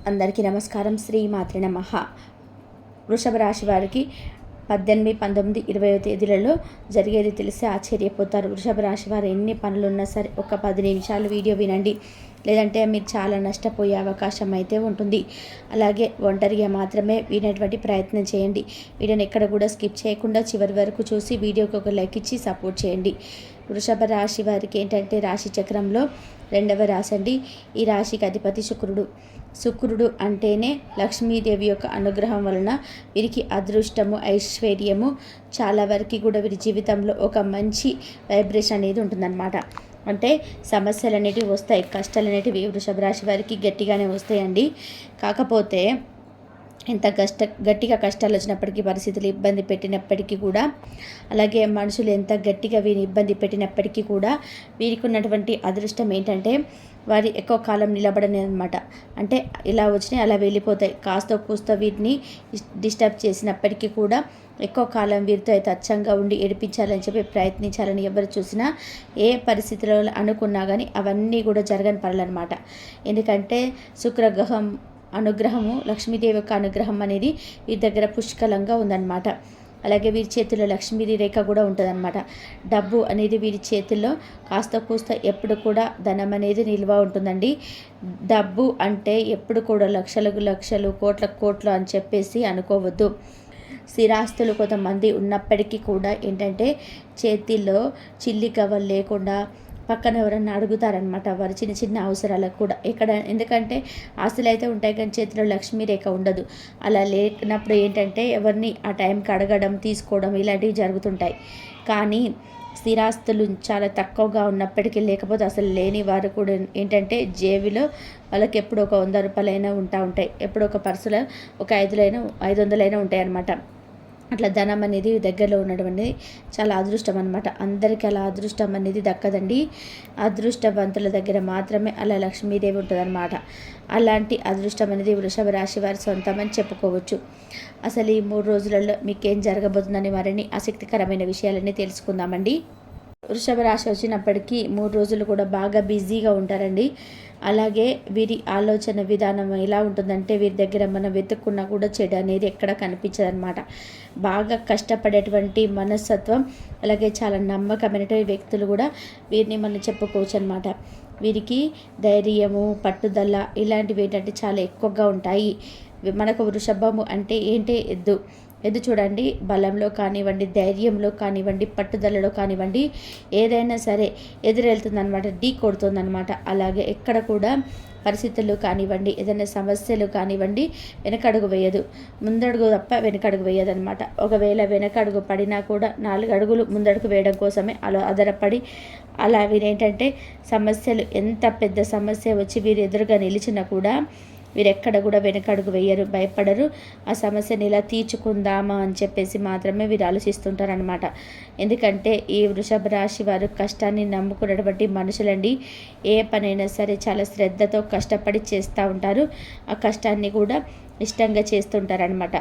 అందరికీ నమస్కారం. శ్రీ మాత్రే నమః. వృషభ రాశి వారికి 18, 19, 20 తేదీలలో జరిగేది తెలిసి ఆశ్చర్యపోతారు. వృషభ రాశి వారు ఎన్ని పనులున్నా సరే ఒక 10 నిమిషాలు వీడియో వినండి, లేదంటే మీరు చాలా నష్టపోయే అవకాశం అయితే ఉంటుంది. అలాగే ఒంటరిగా మాత్రమే వినేటువంటి ప్రయత్నం చేయండి. వీడియోని ఎక్కడ కూడా స్కిప్ చేయకుండా చివరి వరకు చూసి వీడియోకి ఒక లైక్ ఇచ్చి సపోర్ట్ చేయండి. వృషభ రాశి వారికి ఏంటంటే రాశి చక్రంలో 2వ రాశి అండి. ఈ రాశికి అధిపతి శుక్రుడు అంటేనే లక్ష్మీదేవి యొక్క అనుగ్రహం వలన వీరికి అదృష్టము, ఐశ్వర్యము చాలా వరకు కూడా వీరి జీవితంలో ఒక మంచి వైబ్రేషన్ అనేది ఉంటుందన్నమాట. అంటే సమస్యలు అనేటివి వస్తాయి, కష్టాలు అనేటివి వృషభ రాశి వారికి గట్టిగానే వస్తాయండి. కాకపోతే ఎంత గట్టిగా కష్టాలు వచ్చినప్పటికీ, పరిస్థితులు ఇబ్బంది పెట్టినప్పటికీ కూడా, అలాగే మనుషులు ఎంత గట్టిగా వీరిని ఇబ్బంది పెట్టినప్పటికీ కూడా వీరికి ఉన్నటువంటి అదృష్టం ఏంటంటే వారి ఎక్కువ కాలం నిలబడని అనమాట. అంటే ఇలా వచ్చినాయి అలా వెళ్ళిపోతాయి. కాస్త కూస్త వీటిని డిస్టర్బ్ చేసినప్పటికీ కూడా ఎక్కువ కాలం వీరితో అయితే అచ్చంగా ఉండి ఏడిపించాలని చెప్పి ప్రయత్నించాలని ఎవరు చూసినా, ఏ పరిస్థితిలో అనుకున్నా కానీ అవన్నీ కూడా జరగని పనులన్నమాట. ఎందుకంటే శుక్రగ్రహం అనుగ్రహము, లక్ష్మీదేవి యొక్క అనుగ్రహం అనేది వీరి దగ్గర పుష్కలంగా ఉందన్నమాట. అలాగే వీరి చేతిలో లక్ష్మీదేవి రేఖ కూడా ఉంటుందన్నమాట. డబ్బు అనేది వీరి చేతుల్లో కాస్త కూస్త ఎప్పుడు కూడా ధనం అనేది నిల్వ ఉంటుందండి. డబ్బు అంటే ఎప్పుడు కూడా లక్షలకు లక్షలు, కోట్లకు కోట్లు అని చెప్పేసి అనుకోవద్దు. స్థిరాస్తులు కొంతమంది ఉన్నప్పటికీ కూడా ఏంటంటే చేతిలో చిల్లి కవర్ లేకుండా పక్కన ఎవరన్నా అడుగుతారనమాట వారి చిన్న చిన్న అవసరాలకు కూడా. ఎందుకంటే ఆస్తులు అయితే ఉంటాయి కానీ చేతిలో లక్ష్మీ రేఖ ఉండదు. అలా లేనప్పుడు ఏంటంటే ఎవరిని ఆ టైంకి అడగడం, తీసుకోవడం ఇలాంటివి జరుగుతుంటాయి. కానీ స్థిరాస్తులు చాలా తక్కువగా ఉన్నప్పటికీ, లేకపోతే అసలు లేని వారు కూడా ఏంటంటే జేబులో వాళ్ళకి ఎప్పుడు ఒక 100 రూపాయలైనా ఉంటాయి, ఎప్పుడు ఒక పర్సులో ఒక 500 ఉంటాయి అన్నమాట. అట్లా ధనం అనేది దగ్గరలో ఉండడం అనేది చాలా అదృష్టం అనమాట. అందరికీ అలా అదృష్టం అనేది దక్కదండి. అదృష్టవంతుల దగ్గర మాత్రమే అలా లక్ష్మీదేవి ఉంటుందన్నమాట. అలాంటి అదృష్టం అనేది వృషభ రాశి వారి సొంతమని చెప్పుకోవచ్చు. అసలు ఈ 3 రోజులలో మీకేం జరగబోతుందని మరిన్ని ఆసక్తికరమైన విషయాలన్నీ తెలుసుకుందామండి. వృషభ రాశి వచ్చినప్పటికీ 3 రోజులు కూడా బాగా బిజీగా ఉంటారండి. అలాగే వీరి ఆలోచన విధానం ఎలా ఉంటుందంటే, వీరి దగ్గర మనం వెతుక్కున్నా కూడా చెడు అనేది ఎక్కడ కనిపించదన్నమాట. బాగా కష్టపడేటువంటి మనస్తత్వం, అలాగే చాలా నమ్మకమైనటువంటి వ్యక్తులు కూడా వీరిని మనం చెప్పుకోవచ్చు అనమాట. వీరికి ధైర్యము, పట్టుదల ఇలాంటివి ఏంటంటే చాలా ఎక్కువగా ఉంటాయి. మనకు వృషభము అంటే ఏంటి? ఎద్దు చూడండి, బలంలో కానివ్వండి, ధైర్యంలో కానివ్వండి, పట్టుదలలో కానివ్వండి, ఏదైనా సరే ఎదురెళ్తుందనమాట, ఢీ కొడుతుందనమాట. అలాగే ఎక్కడ కూడా పరిస్థితులు కానివ్వండి, ఏదైనా సమస్యలు కానివ్వండి, వెనకడుగు వేయదు, ముందడుగు తప్ప వెనకడుగు వేయదనమాట. ఒకవేళ వెనకడుగు పడినా కూడా 4 అడుగులు ముందడుగు వేయడం కోసమే అలా ఆధారపడి, అలా వీరేంటంటే సమస్యలు ఎంత పెద్ద సమస్య వచ్చి వీరు ఎదురుగా నిలిచినా కూడా వీరెక్కడ కూడా వెనకడుగు వేయరు, భయపడరు. ఆ సమస్యని ఇలా తీర్చుకుందామా అని చెప్పేసి మాత్రమే వీరు ఆలోచిస్తుంటారనమాట. ఎందుకంటే ఈ వృషభ రాశి వారు కష్టాన్ని నమ్ముకున్నటువంటి మనుషులండి. ఏ పనైనా సరే చాలా శ్రద్ధతో కష్టపడి చేస్తూ ఉంటారు. ఆ కష్టాన్ని కూడా ఇష్టంగా చేస్తుంటారనమాట.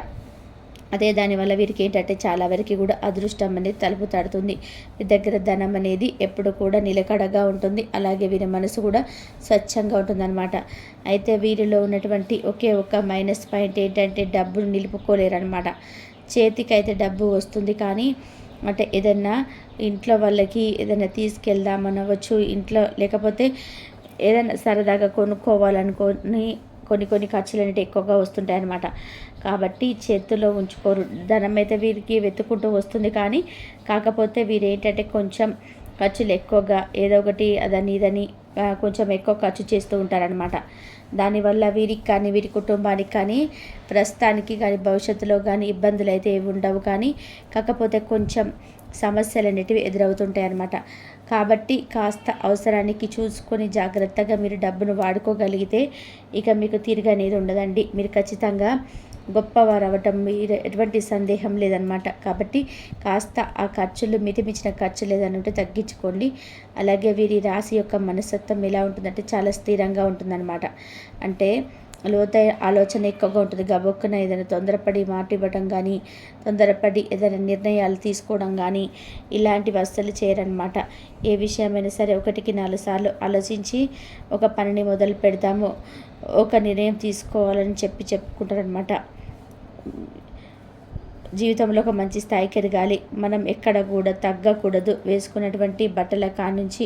అదే దానివల్ల వీరికి ఏంటంటే చాలా వరకు కూడా అదృష్టం అనేది తలుపు తడుతుంది. వీరి దగ్గర ధనం అనేది ఎప్పుడు కూడా నిలకడగా ఉంటుంది. అలాగే వీరి మనసు కూడా స్వచ్ఛంగా ఉంటుందన్నమాట. అయితే వీరిలో ఉన్నటువంటి ఒకే ఒక మైనస్ పాయింట్ ఏంటంటే డబ్బును నిలుపుకోలేరనమాట. చేతికైతే డబ్బు వస్తుంది కానీ అంటే ఏదన్నా ఇంట్లో వాళ్ళకి ఏదైనా తీసుకెళ్దామనవచ్చు, ఇంట్లో లేకపోతే ఏదైనా సరదాగా కొనుక్కోవాలనుకొని కొన్ని ఖర్చులు అనేవి ఎక్కువగా వస్తుంటాయి అన్నమాట. కాబట్టి చేతుల్లో ఉంచుకోరు. ధనం అయితే వీరికి వెతుకుంటూ వస్తుంది కానీ కాకపోతే వీరు ఏంటంటే కొంచెం ఖర్చులు ఎక్కువగా ఏదో ఒకటి ఇదని కొంచెం ఎక్కువ ఖర్చు చేస్తూ ఉంటారనమాట. దానివల్ల వీరికి కానీ వీరి కుటుంబానికి కానీ ప్రస్తుతానికి కానీ భవిష్యత్తులో కానీ ఇబ్బందులు అయితే ఏవి ఉండవు. కానీ కాకపోతే కొంచెం సమస్యలు అనేటివి ఎదురవుతుంటాయి అన్నమాట. కాబట్టి కాస్త అవసరానికి చూసుకొని జాగ్రత్తగా మీరు డబ్బును వాడుకోగలిగితే ఇక మీకు తిరిగి అనేది ఉండదండి. మీరు ఖచ్చితంగా గొప్పవారు అవ్వటం మీరు ఎటువంటి సందేహం లేదనమాట. కాబట్టి కాస్త ఆ ఖర్చులు మితిమించిన ఖర్చు లేదనుంటే తగ్గించుకోండి. అలాగే వీరి రాశి యొక్క మనస్తత్వం ఎలా ఉంటుందంటే చాలా స్థిరంగా ఉంటుందన్నమాట. అంటే లోతైన ఆలోచన ఎక్కువగా ఉంటుంది. గబుక్కున ఏదైనా తొందరపడి మాట ఇవ్వడం కానీ, తొందరపడి ఏదైనా నిర్ణయాలు తీసుకోవడం కానీ ఇలాంటివి అస్సలు చేయరనమాట. ఏ విషయమైనా సరే 1కి 4 సార్లు ఆలోచించి ఒక పనిని మొదలు పెడతాము, ఒక నిర్ణయం తీసుకోవాలని చెప్పుకుంటారనమాట. జీవితంలో ఒక మంచి స్థాయికి ఎదగాలి, మనం ఎక్కడ కూడా తగ్గకూడదు, వేసుకున్నటువంటి బట్టల కానుంచి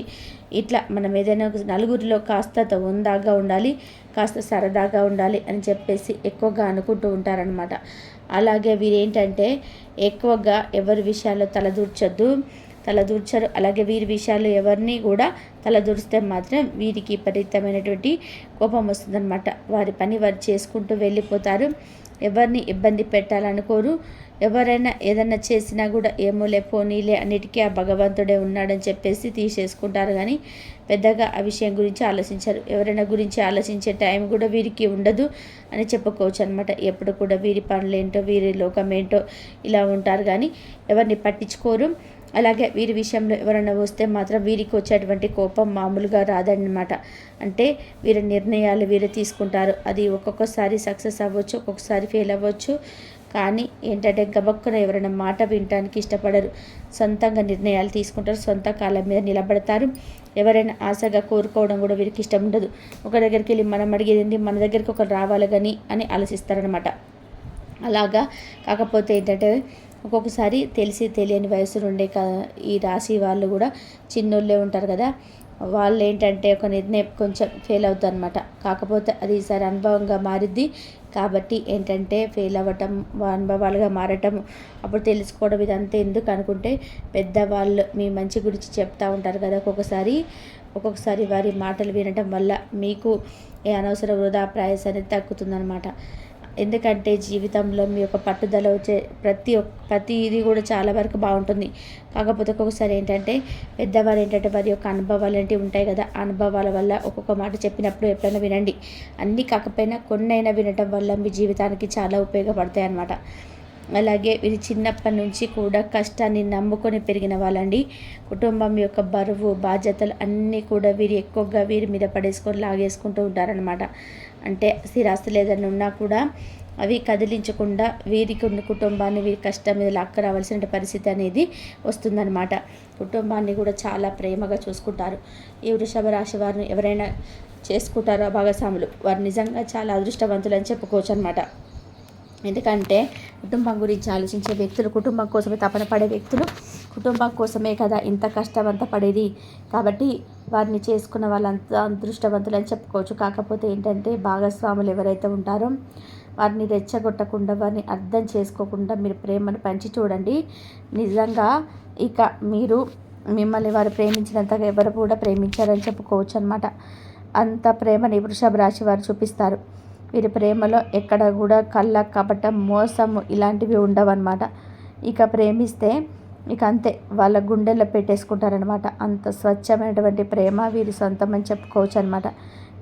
ఇట్లా మనం ఏదైనా నలుగురిలో కాస్త ఉందాగా ఉండాలి, కాస్త సరదాగా ఉండాలి అని చెప్పేసి ఎక్కువగా అనుకుంటూ ఉంటారనమాట. అలాగే వీరేంటంటే ఎక్కువగా ఎవరి విషయాల్లో తలదూర్చరు. అలాగే వీరి విషయాల్లో ఎవరిని కూడా తలదూరిస్తే మాత్రం వీరికి విపరీతమైనటువంటి కోపం వస్తుందన్నమాట. వారి పని వారు చేసుకుంటూ వెళ్ళిపోతారు, ఎవరిని ఇబ్బంది పెట్టాలనుకోరు. ఎవరైనా ఏదైనా చేసినా కూడా ఏమోలే పోనీలే అన్నిటికీ ఆ భగవంతుడే ఉన్నాడని చెప్పేసి తీసేసుకుంటారు, కానీ పెద్దగా ఆ విషయం గురించి ఆలోచించరు. ఎవరైనా గురించి ఆలోచించే టైం కూడా వీరికి ఉండదు అని చెప్పుకోవచ్చు అనమాట. ఎప్పుడు కూడా వీరి పనులేంటో వీరి లోకం ఏంటో ఇలా ఉంటారు, కానీ ఎవరిని పట్టించుకోరు. అలాగే వీరి విషయంలో ఎవరైనా వస్తే మాత్రం వీరికి వచ్చేటువంటి కోపం మామూలుగా రాదన్నమాట. అంటే వీరి నిర్ణయాలు వీరు తీసుకుంటారు. అది ఒక్కొక్కసారి సక్సెస్ అవ్వచ్చు, ఒక్కొక్కసారి ఫెయిల్ అవ్వచ్చు. కానీ ఏంటంటే గబక్కున ఎవరైనా మాట వినటానికి ఇష్టపడరు. సొంతంగా నిర్ణయాలు తీసుకుంటారు, సొంత కాళ్ళ మీద నిలబడతారు. ఎవరైనా ఆశగా కోరుకోవడం కూడా వీరికి ఇష్టం ఉండదు. ఒక దగ్గరికి వెళ్ళి మనం అడిగేది మన దగ్గరికి ఒకరు రావాలి కానీ అని ఆలోచిస్తారనమాట. అలాగా కాకపోతే ఏంటంటే ఒక్కొక్కసారి తెలిసి తెలియని వయసులో ఉండే ఈ రాశి వాళ్ళు కూడా చిన్నోళ్ళే ఉంటారు కదా, వాళ్ళు ఏంటంటే ఒక నిర్ణయం కొంచెం ఫెయిల్ అవుతుంది అనమాట. కాకపోతే అది ఈసారి అనుభవంగా మారిద్ది. కాబట్టి ఏంటంటే ఫెయిల్ అవ్వటం అనుభవాలుగా మారటం, అప్పుడు తెలుసుకోవడం ఇదంతా ఎందుకు అనుకుంటే పెద్దవాళ్ళు మీ మంచి గురించి చెప్తూ ఉంటారు కదా. ఒక్కొక్కసారి వారి మాటలు వినటం వల్ల మీకు ఏ అనవసర వృధా ప్రయాస అనేది తగ్గుతుందనమాట. ఎందుకంటే జీవితంలో మీ యొక్క పట్టుదల వచ్చే ప్రతి ఇది కూడా చాలా వరకు బాగుంటుంది. కాకపోతే ఒక్కొక్కసారి ఏంటంటే పెద్దవారు ఏంటంటే వారి యొక్క అనుభవాలు ఏంటివి ఉంటాయి కదా, ఆ అనుభవాల వల్ల ఒక్కొక్క మాట చెప్పినప్పుడు ఎప్పుడైనా వినండి. అన్నీ కాకపోయినా కొన్నైనా వినటం వల్ల మీ జీవితానికి చాలా ఉపయోగపడతాయి అన్నమాట. అలాగే వీరి చిన్నప్పటి నుంచి కూడా కష్టాన్ని నమ్ముకొని పెరిగిన వాళ్ళండి. కుటుంబం యొక్క బరువు బాధ్యతలు అన్నీ కూడా ఎక్కువగా వీరి మీద పడేసుకొని లాగేసుకుంటూ ఉంటారనమాట. అంటే స్థిరాస్తులు ఏదైనా ఉన్నా కూడా అవి కదిలించకుండా వీరికి ఉన్న కుటుంబాన్ని వీరి కష్టం మీద లాక్క రావాల్సిన పరిస్థితి అనేది వస్తుందన్నమాట. కుటుంబాన్ని కూడా చాలా ప్రేమగా చూసుకుంటారు. ఈ వృషభ రాశి వారిని ఎవరైనా చేసుకుంటారో భాగస్వాములు, వారు నిజంగా చాలా అదృష్టవంతులు అని చెప్పుకోవచ్చు అనమాట. ఎందుకంటే కుటుంబం గురించి ఆలోచించే వ్యక్తులు, కుటుంబం కోసమే తపన పడే వ్యక్తులు, కుటుంబం కోసమే కదా ఇంత కష్టమంతా పడేది. కాబట్టి వారిని చేసుకున్న వాళ్ళంతా అదృష్టవంతులు అని చెప్పుకోవచ్చు. కాకపోతే ఏంటంటే భాగస్వాములు ఎవరైతే ఉంటారో వారిని రెచ్చగొట్టకుండా, వారిని అర్థం చేసుకోకుండా మీరు ప్రేమను పంచి చూడండి. నిజంగా ఇక మిమ్మల్ని వారు ప్రేమించినంతగా ఎవరు కూడా ప్రేమించారని చెప్పుకోవచ్చు అనమాట. అంత ప్రేమని వృషభ రాశి వారు చూపిస్తారు. వీరి ప్రేమలో ఎక్కడ కూడా కళ్ళ కపటం మోసము ఇలాంటివి ఉండవన్నమాట. ఇక ప్రేమిస్తే ఇక అంతే వాళ్ళ గుండెల్లో పెట్టేసుకుంటారనమాట. అంత స్వచ్ఛమైనటువంటి ప్రేమ వీరి సొంతం అని చెప్పుకోవచ్చు అనమాట.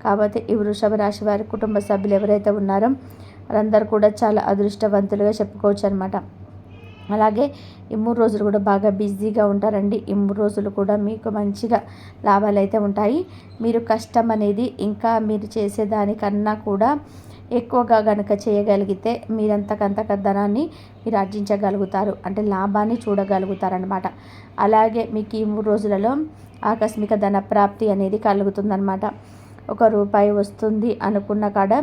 కాబట్టి ఈ వృషభ రాశి వారి కుటుంబ సభ్యులు ఎవరైతే ఉన్నారో వారందరూ కూడా చాలా అదృష్టవంతులుగా చెప్పుకోవచ్చు అనమాట. అలాగే ఈ 3 రోజులు కూడా బాగా బిజీగా ఉంటారండి. ఈ 3 రోజులు కూడా మీకు మంచిగా లాభాలు అయితే ఉంటాయి. మీరు కష్టం అనేది ఇంకా మీరు చేసేదానికన్నా కూడా ఎక్కువగా కనుక చేయగలిగితే మీరంతకంతక ధనాన్ని మీరు ఆర్జించగలుగుతారు, అంటే లాభాన్ని చూడగలుగుతారనమాట. అలాగే మీకు ఈ 3 రోజులలో ఆకస్మిక ధన ప్రాప్తి అనేది కలుగుతుందన్నమాట. ₹1 వస్తుంది అనుకున్న కాడ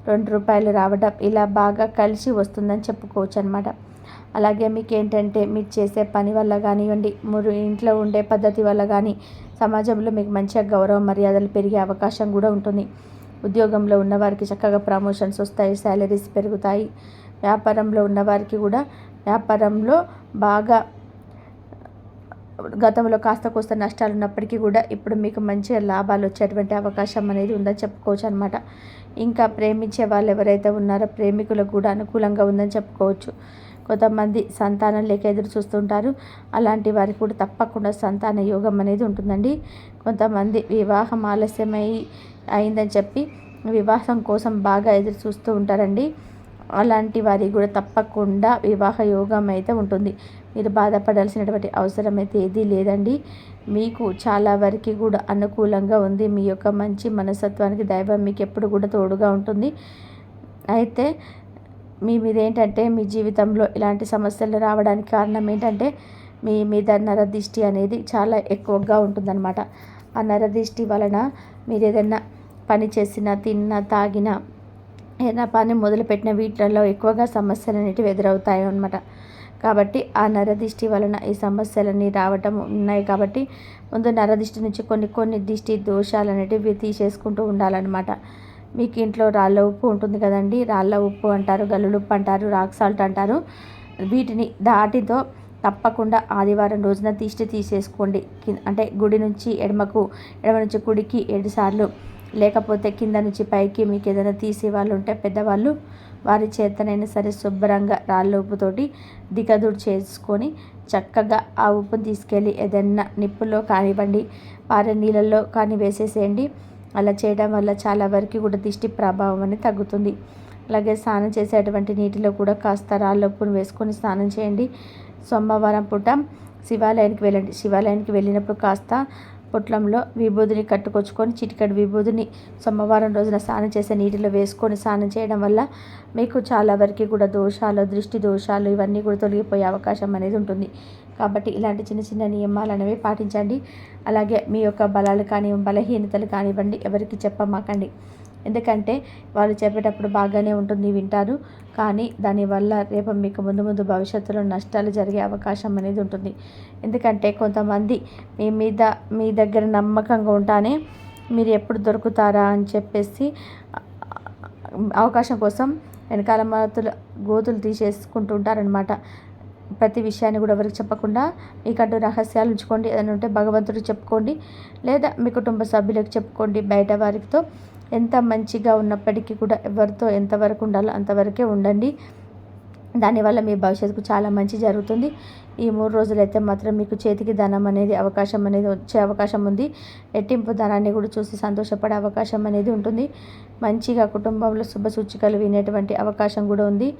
₹2 రావడం ఇలా బాగా కలిసి వస్తుందని చెప్పుకోవచ్చు అనమాట. అలాగే మీకు ఏంటంటే మీరు చేసే పని వల్ల కానివ్వండి, మీరు ఇంట్లో ఉండే పద్ధతి వల్ల కానీ సమాజంలో మీకు మంచిగా గౌరవ మర్యాదలు పెరిగే అవకాశం కూడా ఉంటుంది. ఉద్యోగంలో ఉన్నవారికి చక్కగా ప్రమోషన్స్ వస్తాయి, శాలరీస్ పెరుగుతాయి. వ్యాపారంలో ఉన్నవారికి కూడా వ్యాపారంలో బాగా గతంలో కాస్త కోస్త నష్టాలు ఉన్నప్పటికీ కూడా ఇప్పుడు మీకు మంచిగా లాభాలు వచ్చేటువంటి అవకాశం అనేది ఉందని చెప్పుకోవచ్చు అనమాట. ఇంకా ప్రేమించే వాళ్ళు ఎవరైతే ఉన్నారో ప్రేమికులకు కూడా అనుకూలంగా ఉందని చెప్పుకోవచ్చు. కొంతమంది సంతానం లేక ఎదురు చూస్తుంటారు, అలాంటి వారికి కూడా తప్పకుండా సంతాన యోగం అనేది ఉంటుందండి. కొంతమంది వివాహం అయిందని చెప్పి వివాహం కోసం బాగా ఎదురు చూస్తూ ఉంటారండి. అలాంటి వారికి కూడా తప్పకుండా వివాహ యోగం అయితే ఉంటుంది. మీరు బాధపడాల్సినటువంటి అవసరం అయితే ఏదీ లేదండి. మీకు చాలా వరకు కూడా అనుకూలంగా ఉంది. మీ యొక్క మంచి మనస్తత్వానికి దైవం మీకు ఎప్పుడు కూడా తోడుగా ఉంటుంది. అయితే మీ మీద ఏంటంటే మీ జీవితంలో ఇలాంటి సమస్యలు రావడానికి కారణం ఏంటంటే మీ మీద నరదిష్టి అనేది చాలా ఎక్కువగా ఉంటుందన్నమాట. ఆ నరదిష్టి వలన మీరు ఏదైనా పని చేసినా, తిన్నా, తాగినా, ఏదైనా పని మొదలుపెట్టిన వీటిల్లో ఎక్కువగా సమస్యలు అనేటివి ఎదురవుతాయి అన్నమాట. కాబట్టి ఆ నరదిష్టి వలన ఈ సమస్యలన్నీ రావటం ఉన్నాయి. కాబట్టి ముందు నరదిష్టి నుంచి కొన్ని దిష్టి దోషాలు అనేటివి తీసేసుకుంటూ ఉండాలన్నమాట. మీకు ఇంట్లో రాళ్ళ ఉప్పు ఉంటుంది కదండి, రాళ్ళ ఉప్పు అంటారు, గల్లులుప్పు అంటారు, రాక్ సాల్ట్ అంటారు. వీటిని దాటితో తప్పకుండా ఆదివారం రోజున దిష్టి తీసేసుకోండి. అంటే గుడి నుంచి ఎడమకు, ఎడమ నుంచి కుడికి 7 సార్లు, లేకపోతే కింద నుంచి పైకి మీకు ఏదైనా తీసే వాళ్ళు ఉంటే పెద్దవాళ్ళు వారి చేతనైనా సరే శుభ్రంగా రాళ్ళ ఉప్పుతోటి దిగదుడు చేసుకొని చక్కగా ఆ ఉప్పును తీసుకెళ్ళి ఏదైనా నిప్పుల్లో కానివ్వండి, పారే నీళ్ళల్లో కానీ వేసేసేయండి. అలా చేయడం వల్ల చాలా వరకు కూడా దిష్టి ప్రభావం అనేది తగ్గుతుంది. అలాగే స్నానం చేసేటువంటి నీటిలో కూడా కాస్త రాళ్ళ ఉప్పును వేసుకొని స్నానం చేయండి. సోమవారం పూట శివాలయానికి వెళ్ళండి. శివాలయానికి వెళ్ళినప్పుడు కాస్త పొట్లంలో విభూదిని కట్టుకొచ్చుకొని చిటికెడు విభూదిని సోమవారం రోజున స్నానం చేసే నీటిలో వేసుకొని స్నానం చేయడం వల్ల మీకు చాలా వరకు కూడా దోషాలు, దృష్టి దోషాలు ఇవన్నీ కూడా తొలగిపోయే అవకాశం అనేది ఉంటుంది. కాబట్టి ఇలాంటి చిన్న చిన్న నియమాలు అనేవి పాటించండి. అలాగే మీ యొక్క బలాలు కానీ బలహీనతలు కానివ్వండి ఎవరికి చెప్పమాకండి. ఎందుకంటే వాళ్ళు చెప్పేటప్పుడు బాగానే ఉంటుంది, వింటారు. కానీ దానివల్ల రేపు మీకు ముందు భవిష్యత్తులో నష్టాలు జరిగే అవకాశం అనేది ఉంటుంది. ఎందుకంటే కొంతమంది మీ దగ్గర నమ్మకంగా ఉంటానే మీరు ఎప్పుడు దొరుకుతారా అని చెప్పేసి అవకాశం కోసం వెనకాల గోతులు తీసేసుకుంటూ ఉంటారనమాట. ప్రతి విషయాన్ని కూడా ఎవరికి చెప్పకుండా మీకంటూ రహస్యాలు ఉంచుకోండి. ఏదైనా ఉంటే భగవంతుడికి చెప్పుకోండి, లేదా మీ కుటుంబ సభ్యులకు చెప్పుకోండి. బయట వారితో ఎంత మంచిగా ఉన్నప్పటికీ కూడా ఎవరితో ఎంతవరకు ఉండాలో అంతవరకే ఉండండి. దానివల్ల మీ భవిష్యత్తుకు చాలా మంచి జరుగుతుంది. ఈ 3 రోజులైతే మాత్రం మీకు చేతికి ధనం అనేది అవకాశం అనేది వచ్చే అవకాశం ఉంది. రెట్టింపు ధనాన్ని కూడా చూసి సంతోషపడే అవకాశం అనేది ఉంటుంది. మంచిగా కుటుంబంలో శుభ సూచికలు వినేటువంటి అవకాశం కూడా ఉంది.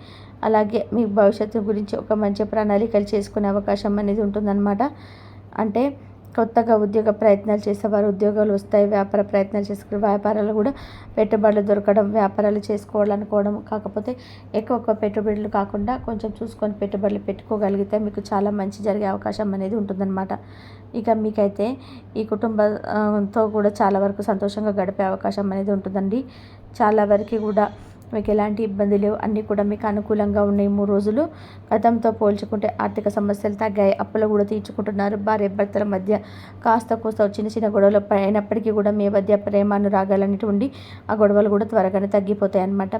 అలాగే మీ భవిష్యత్తు గురించి ఒక మంచి ప్రణాళికలు చేసుకునే అవకాశం అనేది ఉంటుందన్నమాట. అంటే కొత్తగా ఉద్యోగ ప్రయత్నాలు చేసేవారు ఉద్యోగాలు వస్తాయి. వ్యాపార ప్రయత్నాలు చేసుకునే వ్యాపారాలు కూడా పెట్టుబడులు దొరకడం, వ్యాపారాలు చేసుకోవాలనుకోవడం. కాకపోతే ఎక్కువ పెట్టుబడులు కాకుండా కొంచెం చూసుకొని పెట్టుబడులు పెట్టుకోగలిగితే మీకు చాలా మంచి జరిగే అవకాశం అనేది ఉంటుందన్నమాట. ఇక మీకైతే ఈ కుటుంబంతో కూడా చాలా వరకు సంతోషంగా గడిపే అవకాశం అనేది ఉంటుందండి. చాలా వరకు కూడా మీకు ఎలాంటి ఇబ్బంది లేవు. అన్నీ కూడా మీకు అనుకూలంగా ఉన్నాయి. 3 రోజులు గతంతో పోల్చుకుంటే ఆర్థిక సమస్యలు తగ్గాయి. అప్పులు కూడా తీర్చుకుంటున్నారు. భార్యాభర్తల మధ్య కాస్త కోస్త చిన్న గొడవలు అయినప్పటికీ కూడా మీ మధ్య ప్రేమానురాగాలన్నిటి ఉండి ఆ గొడవలు కూడా త్వరగానే తగ్గిపోతాయి అన్నమాట.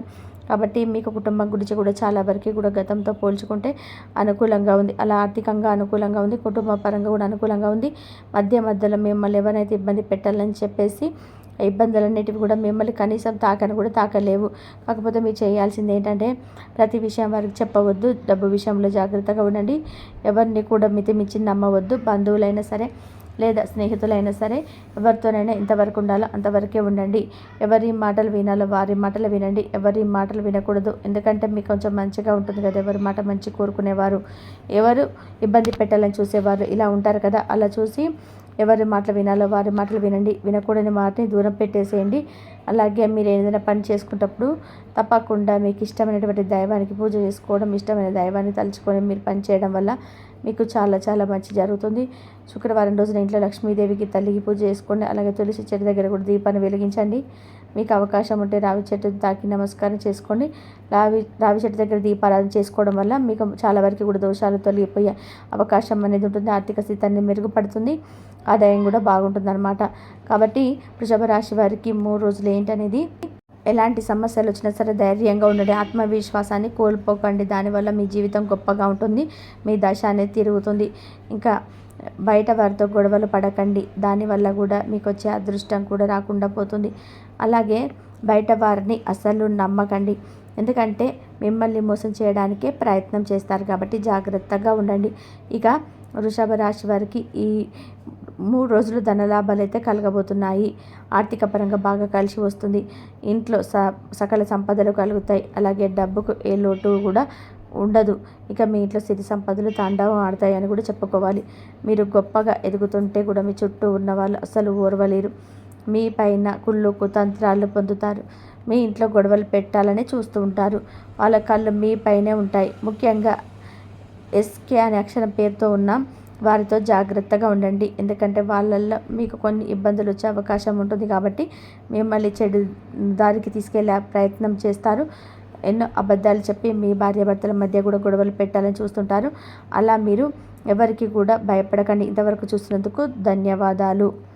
కాబట్టి మీకు కుటుంబం గురించి కూడా చాలా వరకు కూడా గతంతో పోల్చుకుంటే అనుకూలంగా ఉంది. అలా ఆర్థికంగా అనుకూలంగా ఉంది, కుటుంబ పరంగా కూడా అనుకూలంగా ఉంది. మధ్యలో మిమ్మల్ని ఎవరైతే ఇబ్బంది పెట్టాలని చెప్పేసి ఇబ్బందులన్నిటివి కూడా మిమ్మల్ని కనీసం కూడా తాకలేవు. కాకపోతే మీరు చేయాల్సింది ఏంటంటే ప్రతి విషయం వారికి చెప్పవద్దు. డబ్బు విషయంలో జాగ్రత్తగా ఉండండి. ఎవరిని కూడా మితిమించి నమ్మవద్దు. బంధువులైనా సరే లేదా స్నేహితులైనా సరే ఎవరితోనైనా ఎంతవరకు ఉండాలో అంతవరకే ఉండండి. ఎవరి మాటలు వినాలో వారి మాటలు వినండి. ఎవరి మాటలు వినకూడదు. ఎందుకంటే మీకు కొంచెం మంచిగా ఉంటుంది కదా, ఎవరి మాట మంచి కోరుకునేవారు, ఎవరు ఇబ్బంది పెట్టాలని చూసేవారు ఇలా ఉంటారు కదా. అలా చూసి ఎవరి మాటలు వినాలో వారి మాటలు వినండి. వినకూడని మాటని దూరం పెట్టేసేయండి. అలాగే మీరు ఏదైనా పని చేసుకునేటప్పుడు తప్పకుండా మీకు ఇష్టమైనటువంటి దైవానికి పూజ చేసుకోవడం, ఇష్టమైన దైవాన్ని తలుచుకొని మీరు పని చేయడం వల్ల మీకు చాలా చాలా మంచి జరుగుతుంది. శుక్రవారం రోజున ఇంట్లో లక్ష్మీదేవికి తల్లికి పూజ చేసుకోండి. అలాగే తులసి చెట్టు దగ్గర కూడా దీపాన్ని వెలిగించండి. మీకు అవకాశం ఉంటే రావి చెట్టుని తాకి నమస్కారం చేసుకోండి. రావి చెట్టు దగ్గర దీపారాధన చేసుకోవడం వల్ల మీకు చాలా వరకు కూడా దోషాలు తొలగిపోయే అవకాశం అనేది ఉంటుంది. ఆర్థిక స్థితి అనేది మెరుగుపడుతుంది. ఆదాయం కూడా బాగుంటుందన్నమాట. కాబట్టి వృషభ రాశి వారికి 3 రోజులు ఏంటనేది, ఎలాంటి సమస్యలు వచ్చినా సరే ధైర్యంగా ఉండండి. ఆత్మవిశ్వాసాన్ని కోల్పోకండి. దానివల్ల మీ జీవితం గొప్పగా ఉంటుంది. మీ దశ అనేది తిరుగుతుంది. ఇంకా బయట వారితో గొడవలు పడకండి. దానివల్ల కూడా మీకు వచ్చే అదృష్టం కూడా రాకుండా పోతుంది. అలాగే బయట వారిని అస్సలు నమ్మకండి. ఎందుకంటే మిమ్మల్ని మోసం చేయడానికే ప్రయత్నం చేస్తారు. కాబట్టి జాగ్రత్తగా ఉండండి. ఇక వృషభ రాశి వారికి ఈ 3 రోజులు ధనలాభాలు అయితే కలగబోతున్నాయి. ఆర్థిక పరంగా బాగా కలిసి వస్తుంది. ఇంట్లో సకల సంపదలు కలుగుతాయి. అలాగే డబ్బుకు ఏ లోటు కూడా ఉండదు. ఇక మీ ఇంట్లో సిరి సంపదలు తాండవం ఆడతాయని కూడా చెప్పుకోవాలి. మీరు గొప్పగా ఎదుగుతుంటే కూడా మీ చుట్టూ ఉన్న వాళ్ళు అసలు ఓర్వలేరు. మీ పైన కుళ్ళు కుతంత్రాలు పొందుతారు. మీ ఇంట్లో గొడవలు పెట్టాలని చూస్తూ ఉంటారు. వాళ్ళ కళ్ళు మీ పైనే ఉంటాయి. ముఖ్యంగా ఎస్కే అనే అక్షరం పేరుతో ఉన్న వారితో జాగ్రత్తగా ఉండండి. ఎందుకంటే వాళ్ళల్లో మీకు కొన్ని ఇబ్బందులు వచ్చే అవకాశం ఉంటుంది కాబట్టి మిమ్మల్ని చెడు దారికి తీసుకెళ్ళే ప్రయత్నం చేస్తారు. ఎన్నో అబద్ధాలు చెప్పి మీ భార్యాభర్తల మధ్య కూడా గొడవలు పెట్టాలని చూస్తుంటారు. అలా మీరు ఎవరికి కూడా భయపడకండి. ఇంతవరకు చూసినందుకు ధన్యవాదాలు.